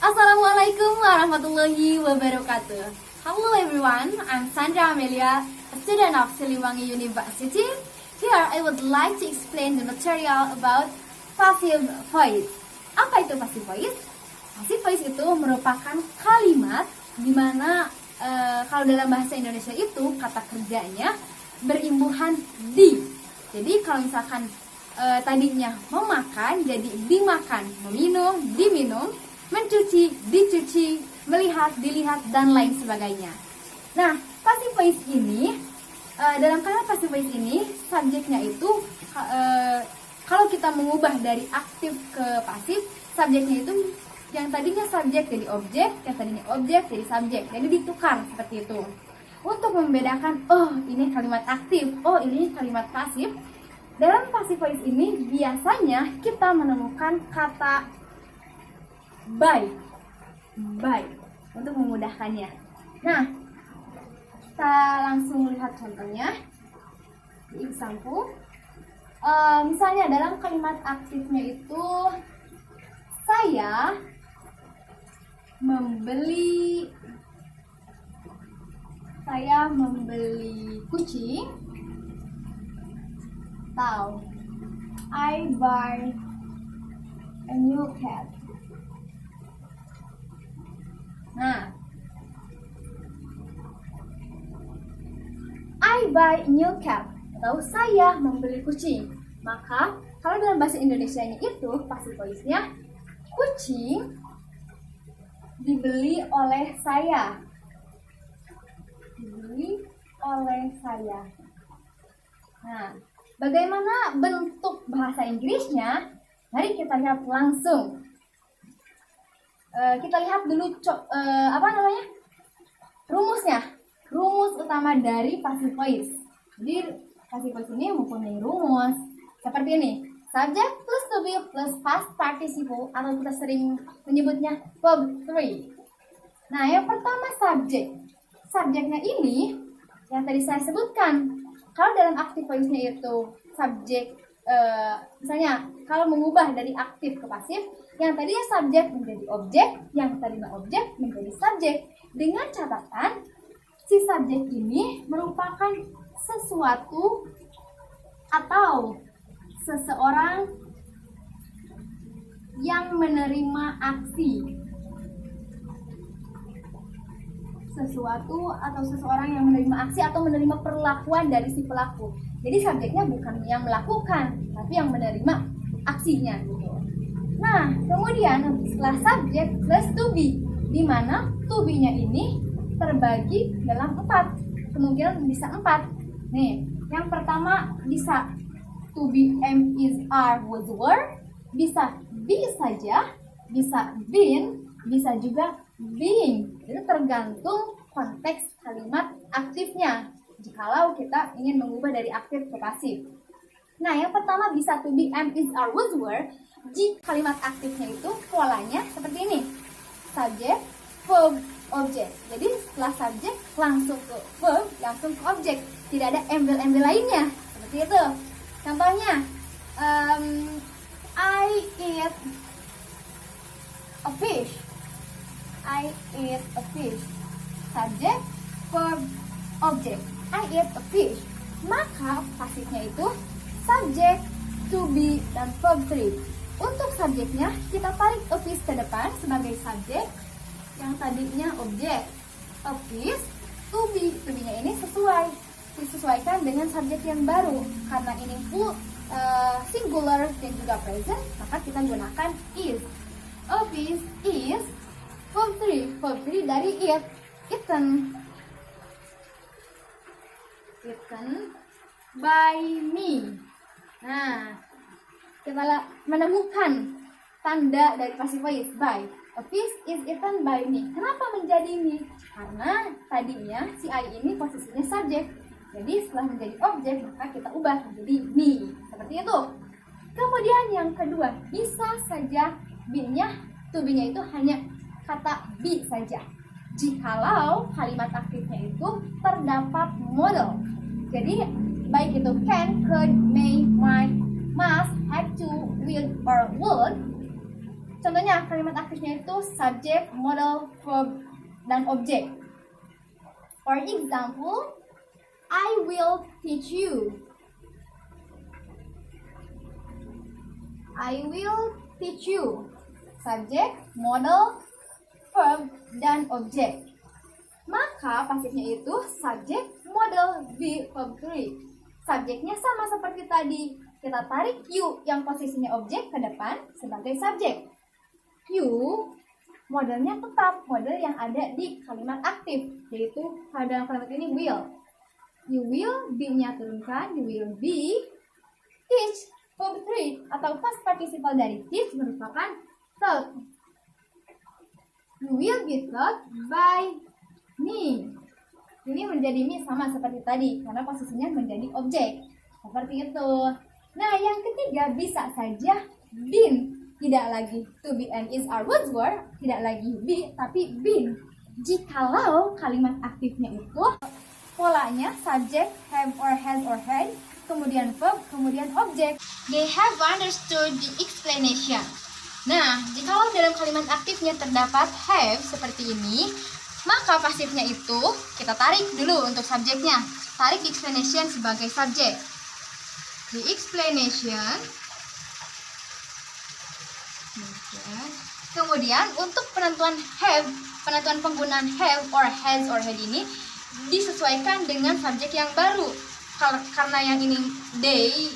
Assalamualaikum warahmatullahi wabarakatuh. Hello everyone, I'm Sandra Amelia, a student of Siliwangi University. Here I would like to explain the material about passive voice. Apa itu passive voice? Passive voice itu merupakan kalimat di mana kalau dalam bahasa Indonesia itu kata kerjanya berimbuhan di. Jadi kalau misalkan tadinya memakan jadi dimakan, meminum, diminum, mencuci, dicuci, melihat, dilihat, dan lain sebagainya. Nah, passive voice ini, dalam kata passive voice ini, subjeknya itu, kalau kita mengubah dari aktif ke pasif, subjeknya itu yang tadinya subjek jadi objek, yang tadinya objek jadi subjek. Jadi ditukar seperti itu. Untuk membedakan, oh ini kalimat aktif, oh ini kalimat pasif. Dalam passive voice ini, biasanya kita menemukan kata by untuk memudahkannya. Nah, kita langsung lihat contohnya di example. Misalnya dalam kalimat aktifnya itu saya membeli kucing, atau I buy a new cat. Nah, I buy a new cat atau saya membeli kucing. Maka kalau dalam bahasa Indonesianya itu passive voice-nya kucing dibeli oleh saya. Dibeli oleh saya. Nah, bagaimana bentuk bahasa Inggrisnya? Mari kita lihat langsung. Kita lihat dulu rumusnya. Rumus utama dari passive voice. Jadi passive voice ini mempunyai rumus seperti ini. Subject plus to be plus past participle, atau kita sering menyebutnya verb 3. Nah, yang pertama subject. Subjeknya ini yang tadi saya sebutkan. Kalau dalam active voice-nya itu subjek, misalnya kalau mengubah dari aktif ke pasif, yang tadinya subjek menjadi objek, yang tadinya objek menjadi subjek. Dengan catatan, si subjek ini merupakan sesuatu atau seseorang yang menerima aksi. Sesuatu atau seseorang yang menerima aksi atau menerima perlakuan dari si pelaku. Jadi subjeknya bukan yang melakukan, tapi yang menerima aksinya gitu. Nah, kemudian setelah subjek plus to be, di mana to be-nya ini terbagi dalam 4. Kemungkinan bisa 4. Nih, yang pertama bisa to be, am, is, are, was, were, bisa be saja, bisa been, bisa juga being. Itu tergantung konteks kalimat aktifnya. Jikalau kita ingin mengubah dari aktif ke pasif. Nah, yang pertama bisa to be, am, is, are, was, were. Jika kalimat aktifnya itu polanya seperti ini. Subjek, verb, objek. Jadi setelah subjek langsung ke verb, langsung ke objek. Tidak ada embel-embel lainnya. Seperti itu. Contohnya, I eat a fish. I eat a fish. Subjek, verb, objek. I eat a fish. Maka pasifnya itu subjek, to be, dan verb 3. Untuk subjeknya kita tarik a fish ke depan sebagai subjek, yang tadinya objek. A fish, to be, to be-nya ini disesuaikan dengan subjek yang baru. Karena ini full singular dan juga present, maka kita gunakan is. A fish is verb 3. Verb 3 dari eat, eaten. Eaten by me. Nah, kita menemukan tanda dari passive voice by. A fish is eaten by me. Kenapa menjadi me? Karena tadinya si I ini posisinya subjek. Jadi setelah menjadi objek, maka kita ubah menjadi me. Seperti itu. Kemudian yang kedua, bisa saja be-nya, to be-nya itu hanya kata be saja. Jikalau kalimat aktifnya itu terdapat model. Jadi baik itu can, could, may, might, must, have to, will, or would, Contohnya kalimat aktifnya itu subject, modal, verb, dan objek. For example, I will teach you. I will teach you. Subjek, modal, verb, dan objek. Maka pasifnya itu subjek, modal, be, verb, to. Subjeknya sama seperti tadi. Kita tarik you yang posisinya objek ke depan sebagai subjek. You, modelnya tetap model yang ada di kalimat aktif, yaitu pada kalimat ini will. You will, be-nya turunkan, you will be, teach, verb 3 atau past participle dari teach merupakan taught. You will be taught by me. Ini menjadi me sama seperti tadi karena posisinya menjadi objek. Seperti itu. Nah, yang ketiga bisa saja been, tidak lagi to be and is are was were, tidak lagi be tapi been. Jikalau kalimat aktifnya itu polanya subject, have or has or had, kemudian verb, kemudian objek. They have understood the explanation. Nah, jikalau dalam kalimat aktifnya terdapat have seperti ini, maka pasifnya itu kita tarik dulu untuk subjeknya. Tarik the explanation sebagai subjek. The explanation. Kemudian untuk penentuan have, penentuan penggunaan have or has or had ini disesuaikan dengan subjek yang baru. Karena yang ini they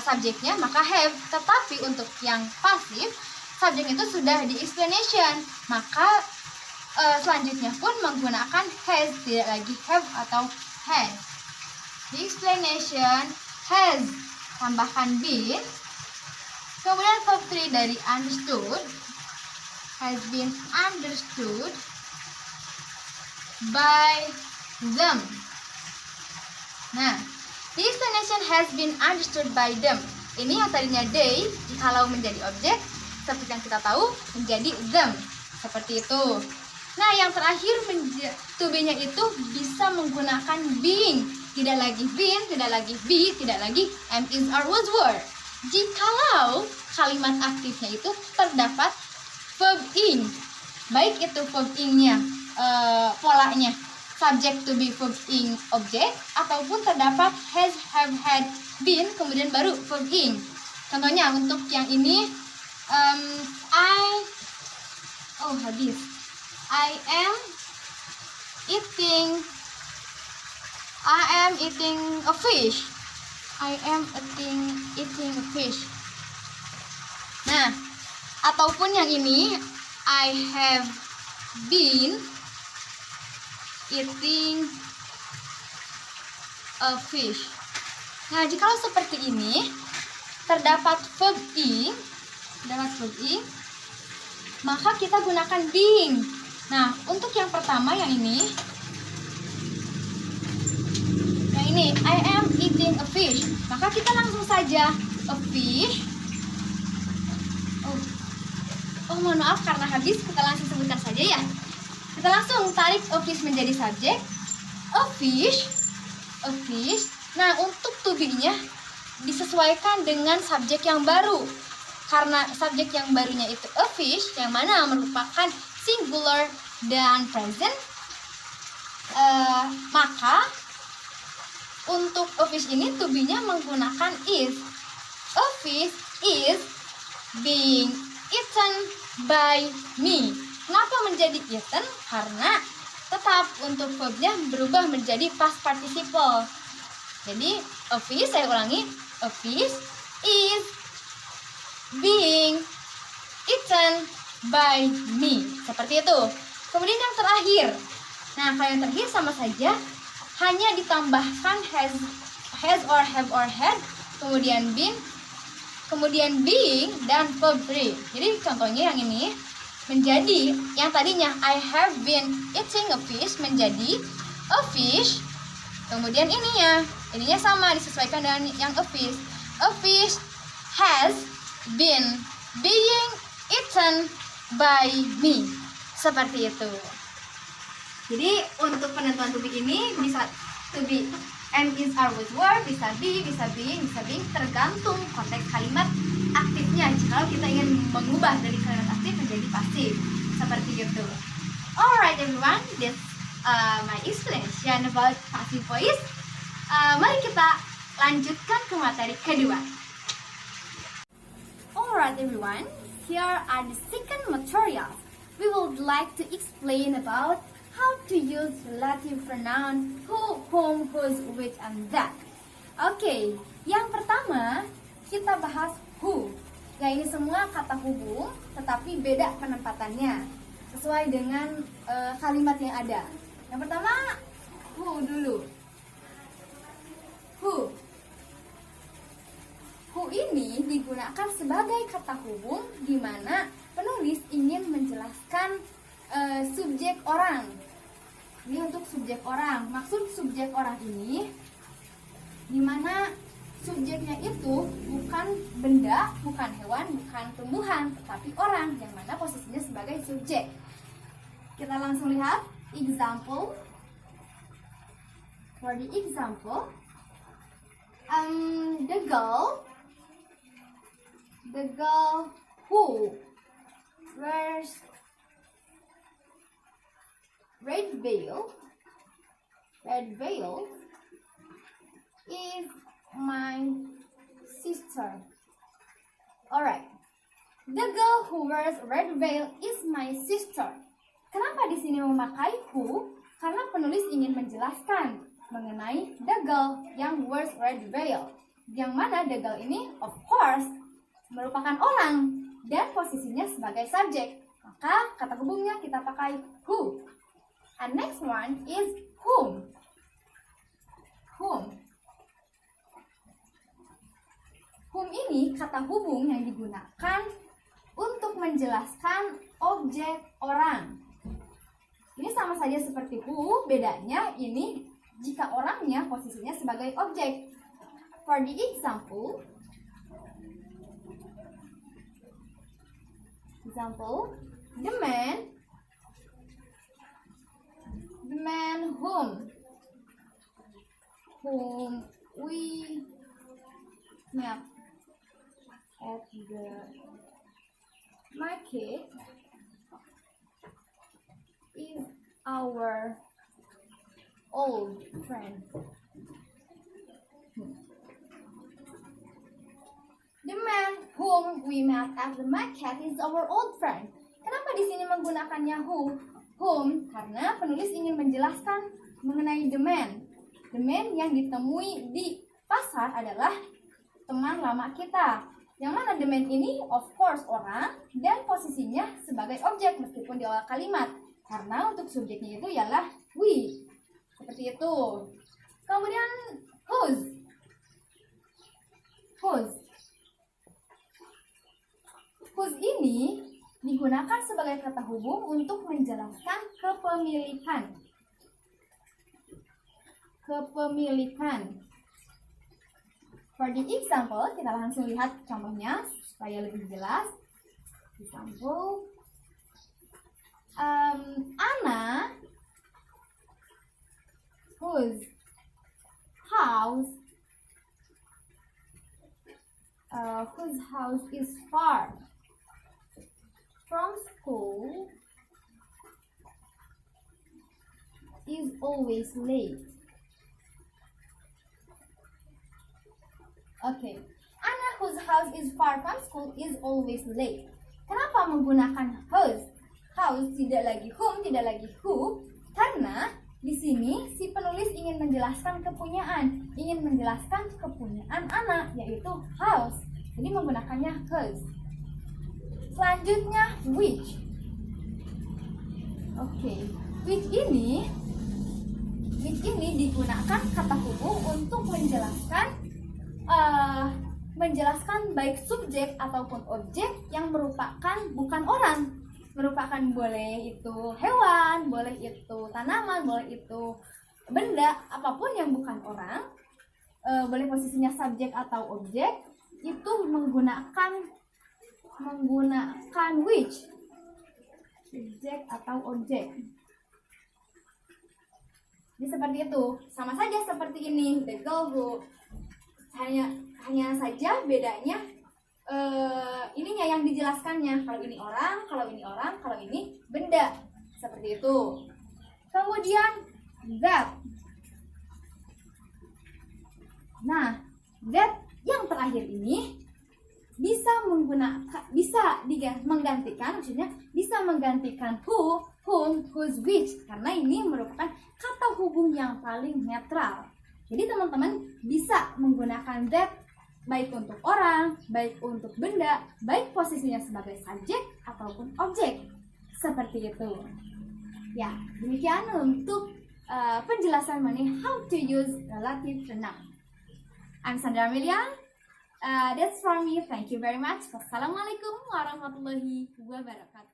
subjeknya, maka have. Tetapi untuk yang pasif, subjek itu sudah di explanation, maka selanjutnya pun menggunakan has, tidak lagi have atau had. The explanation has, tambahkan been. Kemudian verb 3 dari understood, has been understood by them. Nah, the explanation has been understood by them. Ini yang tadinya they, jikalau menjadi objek, seperti yang kita tahu, menjadi them. Seperti itu. Nah, yang terakhir, to be-nya itu bisa menggunakan being. Tidak lagi been, tidak lagi be, tidak lagi am, is, are, was, were. Jikalau kalimat aktifnya itu terdapat verb ing, baik itu verb ing-nya, polanya subject to be verb ing objek, ataupun terdapat has, have, had, been, kemudian baru verb ing. Contohnya untuk yang ini, habis. I am eating a fish. I am eating a fish. Nah, ataupun yang ini, I have been eating a fish. Nah, jikalau seperti ini terdapat verb ing, maka kita gunakan being. Nah, untuk yang pertama yang ini, I am eating a fish, maka kita langsung saja a fish. Mohon maaf karena habis, kita langsung sebutkan saja ya. Kita langsung tarik a fish menjadi subjek, a fish. Nah, untuk to be-nya disesuaikan dengan subjek yang baru. Karena subjek yang barunya itu a fish, yang mana merupakan singular dan present, maka untuk a fish ini to be-nya menggunakan is. A fish is being eaten by me. Kenapa menjadi eaten? Karena tetap untuk verb-nya berubah menjadi past participle. Jadi a fish, saya ulangi, a fish is being eaten by me. Seperti itu. Kemudian yang terakhir. Nah, kalau yang terakhir sama saja, hanya ditambahkan has or have or had, kemudian been, kemudian being, dan verb 3. Jadi contohnya yang ini menjadi, yang tadinya I have been eating a fish menjadi a fish. Kemudian ininya sama, disesuaikan dengan yang a fish. A fish has been being eaten by me. Seperti itu. Jadi untuk penentuan to be ini bisa to be And is are with verb, bisa be, bisa being, bisa being, tergantung konteks kalimat aktifnya. Jika kita ingin mengubah dari kalimat aktif menjadi pasif, seperti itu. Alright everyone, this my explanation about passive voice. Mari kita lanjutkan ke materi kedua. Alright everyone, here are the second material. We would like to explain about how to use relative pronoun who, whom, whose, which, and that. Oke, yang pertama kita bahas who. Ya, ini semua kata hubung, tetapi beda penempatannya sesuai dengan kalimat yang ada. Yang pertama who dulu. Who. Who ini digunakan sebagai kata hubung di mana penulis ingin menjelaskan subjek orang. Ini untuk subjek orang. Maksud subjek orang ini di mana subjeknya itu bukan benda, bukan hewan, bukan tumbuhan, tetapi orang yang mana posisinya sebagai subjek. Kita langsung lihat example. For the example, the girl who wears red veil is my sister. Alright, the girl who wears red veil is my sister. Kenapa di sini memakai who? Karena penulis ingin menjelaskan mengenai the girl yang wears red veil. Yang mana the girl ini, of course, merupakan orang dan posisinya sebagai subjek. Maka kata hubungnya kita pakai who. And next one is whom. Whom ini kata hubung yang digunakan untuk menjelaskan objek orang. Ini sama saja seperti who, bedanya ini jika orangnya posisinya sebagai objek. For the example, the man whom we met at the market is our old friend. The man whom we met at the market is our old friend. Kenapa di sini menggunakannya whom? Karena penulis ingin menjelaskan mengenai the man. The man yang ditemui di pasar adalah teman lama kita. Yang mana the man ini of course orang dan posisinya sebagai objek meskipun di awal kalimat. Karena untuk subjeknya itu ialah we. Seperti itu. Kemudian whose. Whose ini digunakan sebagai kata hubung untuk menjelaskan kepemilikan. For the example, kita langsung lihat contohnya supaya lebih jelas. Example, Anna, whose house is far from school, is always late. Okay, Anna whose house is far from school is always late. Kenapa menggunakan whose? House tidak lagi whom, tidak lagi who, karena di sini si penulis ingin menjelaskan kepunyaan anak, yaitu house. Jadi menggunakannya whose. Selanjutnya which. Oke, which ini digunakan kata hubung untuk menjelaskan baik subjek ataupun objek yang merupakan bukan orang. Merupakan boleh itu hewan, boleh itu tanaman, boleh itu benda, apapun yang bukan orang, boleh posisinya subjek atau objek, itu menggunakan which, subjek atau objek. Jadi seperti itu, sama saja seperti ini, the girl who. Hanya saja bedanya ininya yang dijelaskannya. Kalau ini orang, kalau ini benda. Seperti itu. Kemudian that. Nah, that yang terakhir ini bisa menggantikan who, whom, whose, which, karena ini merupakan kata hubung yang paling netral. Jadi teman-teman bisa menggunakan that baik untuk orang, baik untuk benda, baik posisinya sebagai subjek ataupun objek. Seperti itu. Ya, demikian untuk penjelasan mengenai how to use relative pronoun. I'm Sandra Amelia. That's from me. Thank you very much. Wassalamualaikum warahmatullahi wabarakatuh.